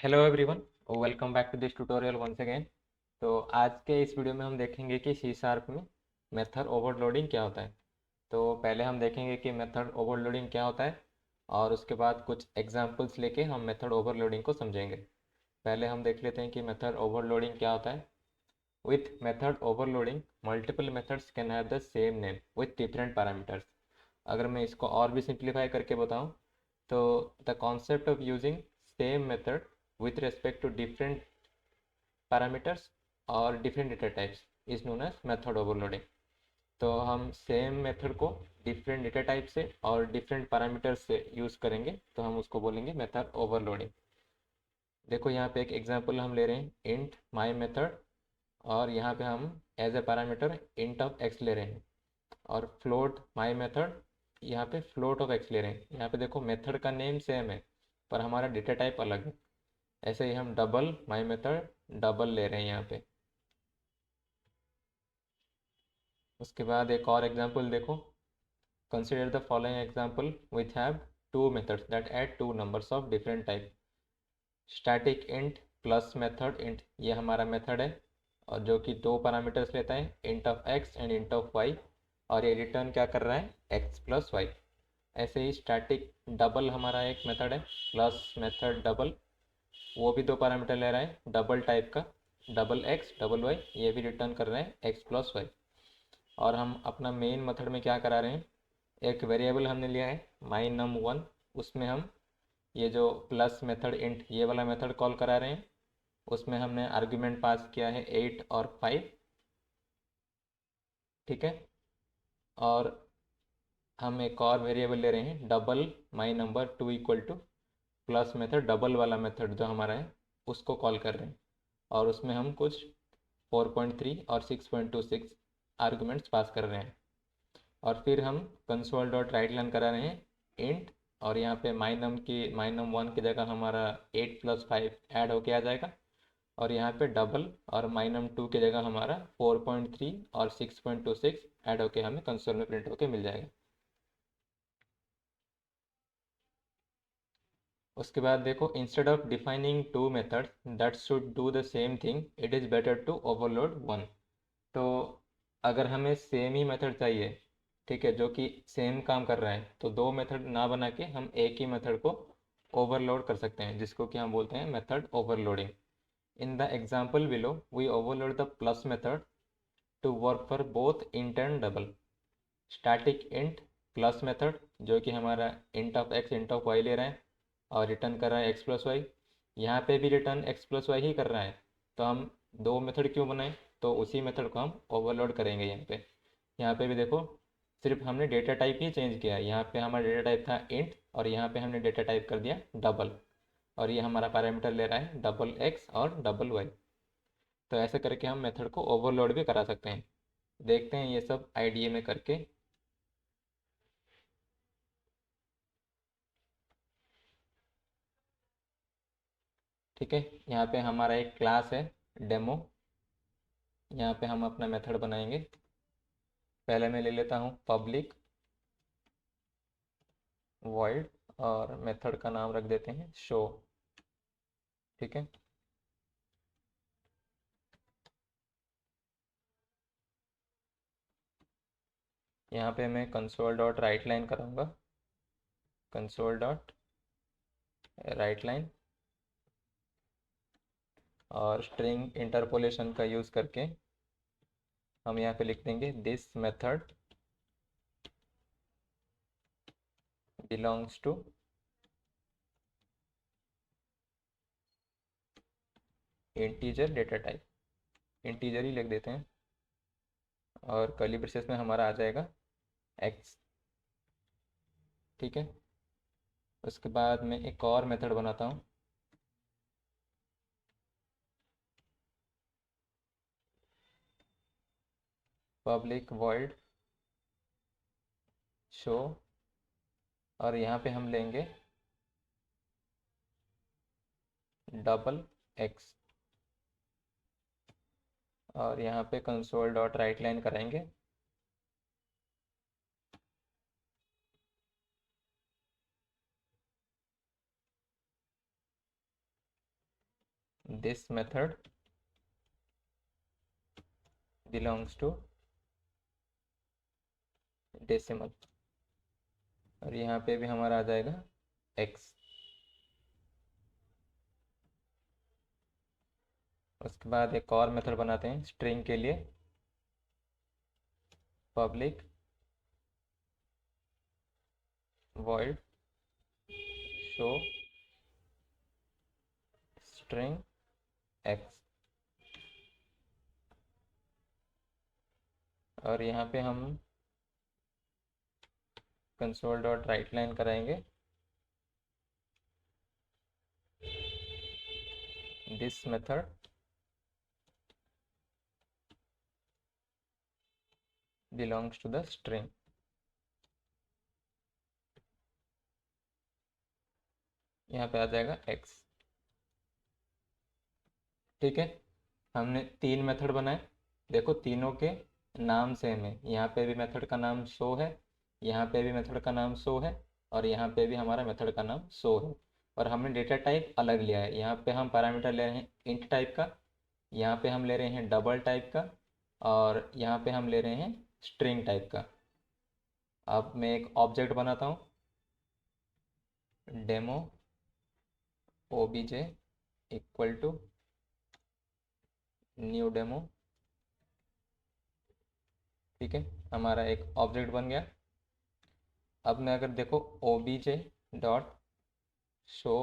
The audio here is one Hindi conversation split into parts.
Hello everyone, welcome back to this tutorial once again. तो आज के इस वीडियो में हम देखेंगे कि सी शार्प में मेथड ओवरलोडिंग क्या होता है। तो पहले हम देखेंगे कि मेथड ओवरलोडिंग क्या होता है और उसके बाद कुछ एग्जांपल्स लेके हम मेथड ओवरलोडिंग को समझेंगे। पहले हम देख लेते हैं कि मेथड ओवरलोडिंग क्या होता है। With method overloading multiple methods can have the same name with different parameters. अगर मैं इसको और भी सिंप्लीफाई करके बताऊं तो the concept of using same method with respect to different parameters और different data types is known as method overloading। तो हम सेम मेथड को डिफरेंट डेटा टाइप से और डिफरेंट पैरामीटर्स से यूज़ करेंगे तो हम उसको बोलेंगे मेथड ओवरलोडिंग। देखो यहाँ पे एक एग्जांपल हम ले रहे हैं इंट माई मेथड और यहाँ पे हम as a parameter int of x ले रहे हैं और फ्लोट माई मेथड यहाँ पे फ्लोट ऑफ एक्स ले रहे हैं। यहाँ पे देखो मेथड का नेम सेम है पर हमारा डेटा टाइप अलग है। ऐसे ही हम डबल माई मेथड डबल ले रहे हैं यहाँ पे। उसके बाद एक और एग्जांपल देखो, consider the following example which have to methods that add two numbers of different type. Static int plus method int ये हमारा मेथड है और जो कि दो पैरामीटर्स लेता है int of x and int of y और ये रिटर्न क्या कर रहा है एक्स प्लस वाई। ऐसे ही स्टैटिक डबल हमारा एक मेथड है प्लस मेथड डबल, वो भी दो पैरामीटर ले रहा है डबल टाइप का डबल एक्स डबल वाई, ये भी रिटर्न कर रहे हैं एक्स प्लस वाई। और हम अपना मेन मेथड में क्या करा रहे हैं, एक वेरिएबल हमने लिया है माई नम वन, उसमें हम ये जो प्लस मेथड इंट ये वाला मेथड कॉल करा रहे हैं। उसमें हमने आर्ग्यूमेंट पास किया है 8 और 5, ठीक है। और हम एक और वेरिएबल ले रहे हैं double my number two equal two plus method double वाला मेथड जो हमारा है उसको कॉल कर रहे हैं और उसमें हम कुछ 4.3 और 6.26 आर्गुमेंट्स पास कर रहे हैं। और फिर हम कंसोल डॉट राइट लाइन करा रहे हैं इंट और यहाँ पे माइनम की माइनम वन की जगह हमारा 8 + 5 ऐड होके आ जाएगा और यहाँ पे डबल और माइनम टू की जगह हमारा 4.3 और 6.26 ऐड होके हमें कंसोल में प्रिंट होके मिल जाएगा। उसके बाद देखो, instead of defining two methods that should do the same thing it is better to overload one. तो अगर हमें सेम ही मेथड चाहिए, ठीक है, जो कि सेम काम कर रहा है, तो दो मेथड ना बना के हम एक ही मेथड को ओवरलोड कर सकते हैं जिसको कि हम बोलते हैं method overloading. In the example below we overload the plus method to work for both int and double. Static int plus method जो कि हमारा int of x int of y ले रहा है और रिटर्न कर रहा है एक्स प्लस वाई, यहाँ पे भी return x plus why he कर रहा है। तो हम दो मेथड क्यों बनाए, तो उसी मेथड को हम ओवरलोड करेंगे यहाँ पे। यहाँ पे भी देखो, सिर्फ हमने डेटा टाइप ही चेंज किया है। यहाँ पे हमारा डेटा टाइप था इंट और यहाँ पे हमने डेटा टाइप कर दिया डबल और ये हमारा पैरामीटर ले रहा है डबल एक्स और डबल वाई। तो ऐसे करके हम मेथड को ओवरलोड भी करा सकते हैं। देखते हैं ये सब आईडीए में करके। ठीक है, यहाँ पे हमारा एक क्लास है डेमो, यहाँ पे हम अपना मेथड बनाएंगे। पहले मैं ले लेता हूँ पब्लिक वॉइड और मेथड का नाम रख देते हैं शो, ठीक है। यहाँ पे मैं कंसोल डॉट राइट लाइन करूँगा, कंसोल डॉट राइट लाइन और स्ट्रिंग इंटरपोलेशन का यूज़ करके हम यहाँ पे लिख देंगे this method belongs to integer data type, integer ही लिख देते हैं और कर्ली ब्रेसेस में हमारा आ जाएगा एक्स, ठीक है। उसके बाद मैं एक और मेथड बनाता हूँ, पब्लिक वॉइड शो और यहाँ पे हम लेंगे डबल एक्स और यहाँ पे कंसोल डॉट राइट लाइन कराएंगे this method belongs to decimal, और यहाँ पे भी हमारा आ जाएगा x। उसके बाद एक और मेथड बनाते हैं स्ट्रिंग के लिए, public void show string x, और यहाँ पे हम कंसोल डॉट राइट लाइन कराएंगे this method belongs to the string. यहाँ पे आ जाएगा x। ठीक है, हमने 3 मेथड बनाए। देखो तीनों के नाम सेम है, यहाँ पे भी मेथड का नाम शो है, यहाँ पे भी मेथड का नाम शो है, और यहाँ पे भी हमारा मेथड का नाम शो है। और हमने डेटा टाइप अलग लिया है, यहाँ पे हम पैरामीटर ले रहे हैं इंट टाइप का, यहाँ पे हम ले रहे हैं डबल टाइप का, और यहाँ पे हम ले रहे हैं स्ट्रिंग टाइप का। अब मैं एक ऑब्जेक्ट बनाता हूँ, demo OBJ equal to new demo. ठीक है, हमारा एक ऑब्जेक्ट बन गया। अब मैं अगर देखो ओबीजे डॉट शो,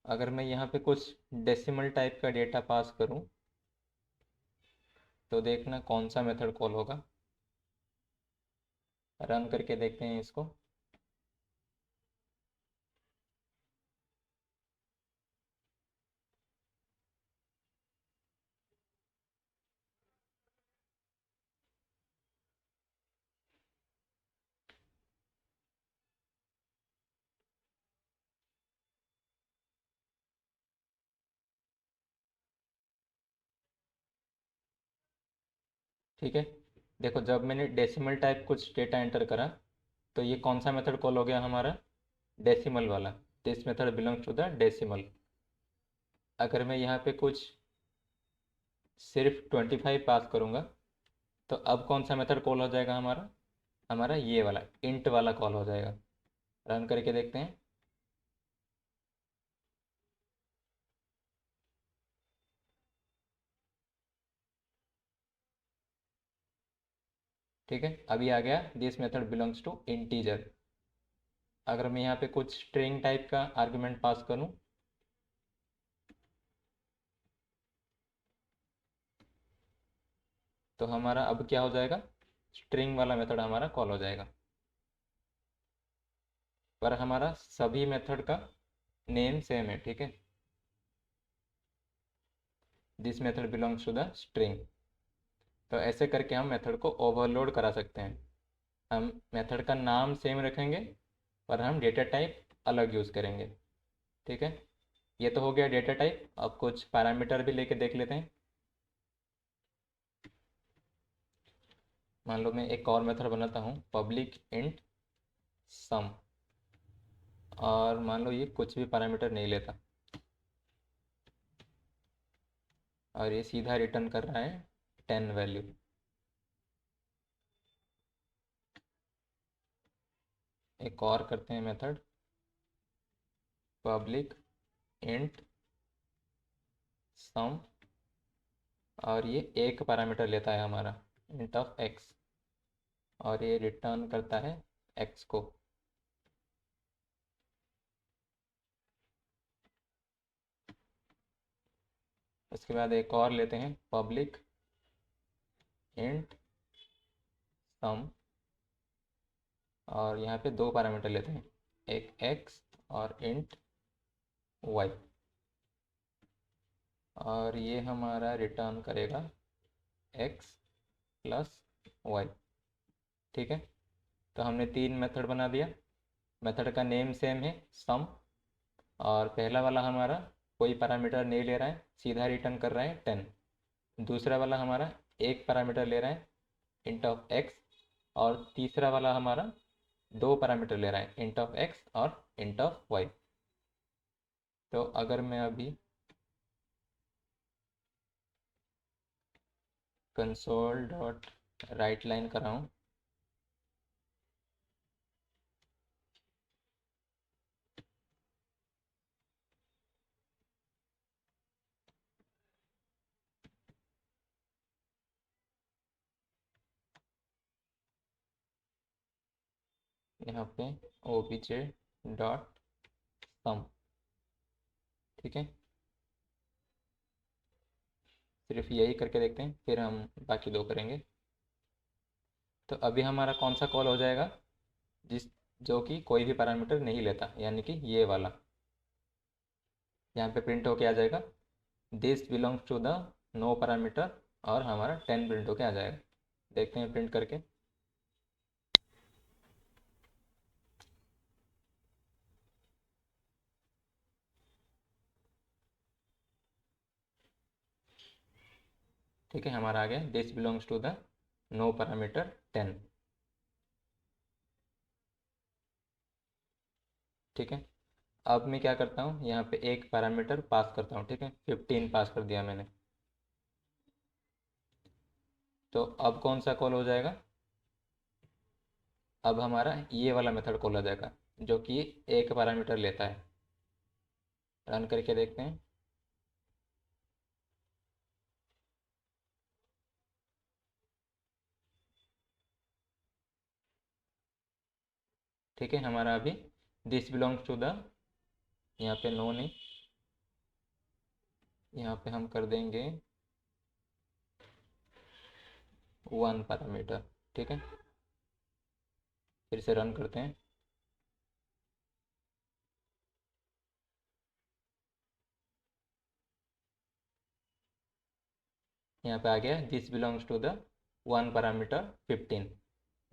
अगर मैं यहाँ पे कुछ डेसिमल टाइप का डेटा पास करूँ तो देखना कौन सा मेथड कॉल होगा। रन करके देखते हैं इसको। ठीक है, देखो जब मैंने डेसिमल टाइप कुछ डेटा एंटर करा तो ये कौन सा मेथड कॉल हो गया हमारा, डेसिमल वाला। This method belongs to the decimal. अगर मैं यहाँ पे कुछ सिर्फ 25 पास करूँगा तो अब कौन सा मेथड कॉल हो जाएगा हमारा, हमारा ये वाला इंट वाला कॉल हो जाएगा। रन करके देखते हैं। ठीक है, अभी आ गया this method belongs to integer. अगर मैं यहाँ पे कुछ स्ट्रिंग टाइप का आर्गुमेंट पास करूँ तो हमारा अब क्या हो जाएगा, स्ट्रिंग वाला मेथड हमारा कॉल हो जाएगा। पर हमारा सभी मेथड का नेम सेम है। ठीक है, this method belongs to the string. तो ऐसे करके हम मेथड को ओवरलोड करा सकते हैं। हम मेथड का नाम सेम रखेंगे पर हम डेटा टाइप अलग यूज़ करेंगे। ठीक है, ये तो हो गया डेटा टाइप। अब कुछ पैरामीटर भी लेके देख लेते हैं। मान लो मैं एक और मेथड बनाता हूँ पब्लिक इंट सम, और मान लो ये कुछ भी पैरामीटर नहीं लेता और ये सीधा रिटर्न कर रहा है 10 वैल्यू। एक और करते हैं मेथड पब्लिक इंट सम, और ये एक पैरामीटर लेता है हमारा इंट ऑफ एक्स, और ये रिटर्न करता है एक्स को। उसके बाद एक और लेते हैं पब्लिक इंट सम, और यहाँ पे दो पैरामीटर लेते हैं, एक x और इंट y, और ये हमारा रिटर्न करेगा x प्लस y। ठीक है, तो हमने 3 मेथड बना दिया। मेथड का नेम सेम है सम, और पहला वाला हमारा कोई पैरामीटर नहीं ले रहा है, सीधा रिटर्न कर रहा है 10। दूसरा वाला हमारा एक पैरामीटर ले रहा है इंट ऑफ x, और तीसरा वाला हमारा दो पैरामीटर ले रहा है इंट ऑफ x और इंट ऑफ y। तो अगर मैं अभी कंसोल डॉट राइट लाइन कराऊँ, यहाँ पे obj डॉट सम, ठीक है, सिर्फ यही करके देखते हैं, फिर हम बाकी दो करेंगे। तो अभी हमारा कौन सा कॉल हो जाएगा, जिस जो कि कोई भी पैरामीटर नहीं लेता, यानी कि ये वाला। यहाँ पे प्रिंट होके आ जाएगा this belongs to the no parameter, और हमारा 10 प्रिंट होके आ जाएगा। देखते हैं प्रिंट करके। ठीक है, हमारा आ गया this belongs to the no parameter 10। ठीक है, अब मैं क्या करता हूँ, यहाँ पे एक पैरामीटर पास करता हूँ। ठीक है, 15 पास कर दिया मैंने। तो अब कौन सा कॉल हो जाएगा, अब हमारा ये वाला मेथड कॉल हो जाएगा, जो कि एक पैरामीटर लेता है। रन करके देखते हैं। ठीक है, हमारा अभी दिस बिलोंग्स टू द, यहाँ पे नो नहीं, यहाँ पे हम कर देंगे 1 पैरामीटर। ठीक है, फिर से रन करते हैं। यहाँ पे आ गया this belongs to the 1 parameter 15।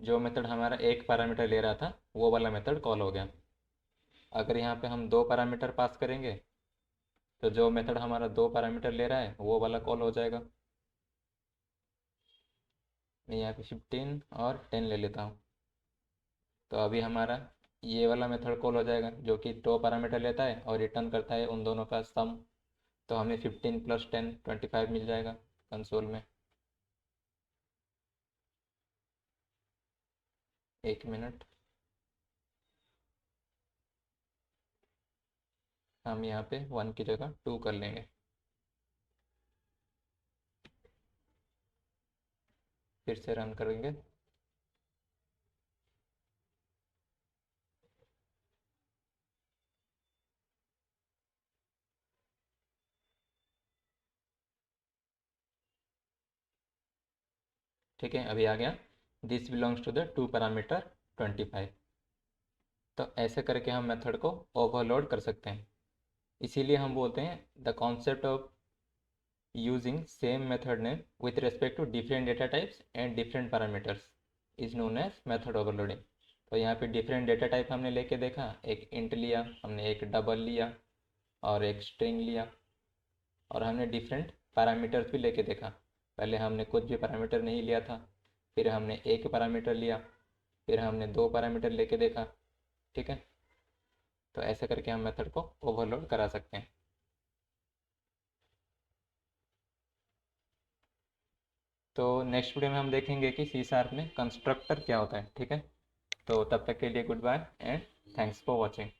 जो मेथड हमारा एक पैरामीटर ले रहा था, वो वाला मेथड कॉल हो गया। अगर यहाँ पे हम दो पैरामीटर पास करेंगे, तो जो मेथड हमारा दो पैरामीटर ले रहा है, वो वाला कॉल हो जाएगा। मैं यहाँ पे 15 और 10 ले लेता हूँ। तो अभी हमारा ये वाला मेथड कॉल हो जाएगा, जो कि दो पैरामीटर लेता है और रिटर्न करता है उन दोनों का सम। तो हमें 15 + 10 25 मिल जाएगा कंसोल में। एक मिनट, हम यहाँ पे 1 की जगह 2 कर लेंगे। फिर से रन करेंगे। ठीक है, अभी आ गया this belongs to the 2 parameter 25। तो ऐसे करके हम मेथड को ओवरलोड कर सकते हैं। इसीलिए हम बोलते हैं the concept of using same method name with respect to different data types and different parameters is known as method overloading। तो यहाँ पे डिफरेंट डेटा टाइप हमने लेके देखा, एक इंट लिया हमने, एक डबल लिया और एक स्ट्रिंग लिया, और हमने डिफरेंट पैरामीटर्स भी लेके देखा। पहले हमने कुछ भी पैरामीटर नहीं लिया था, फिर हमने एक पैरामीटर लिया, फिर हमने दो पैरामीटर लेके देखा। ठीक है, तो ऐसे करके हम मेथड को ओवरलोड करा सकते हैं। तो नेक्स्ट वीडियो में हम देखेंगे कि C# में कंस्ट्रक्टर क्या होता है। ठीक है, तो तब तक के लिए good bye and thanks for watching.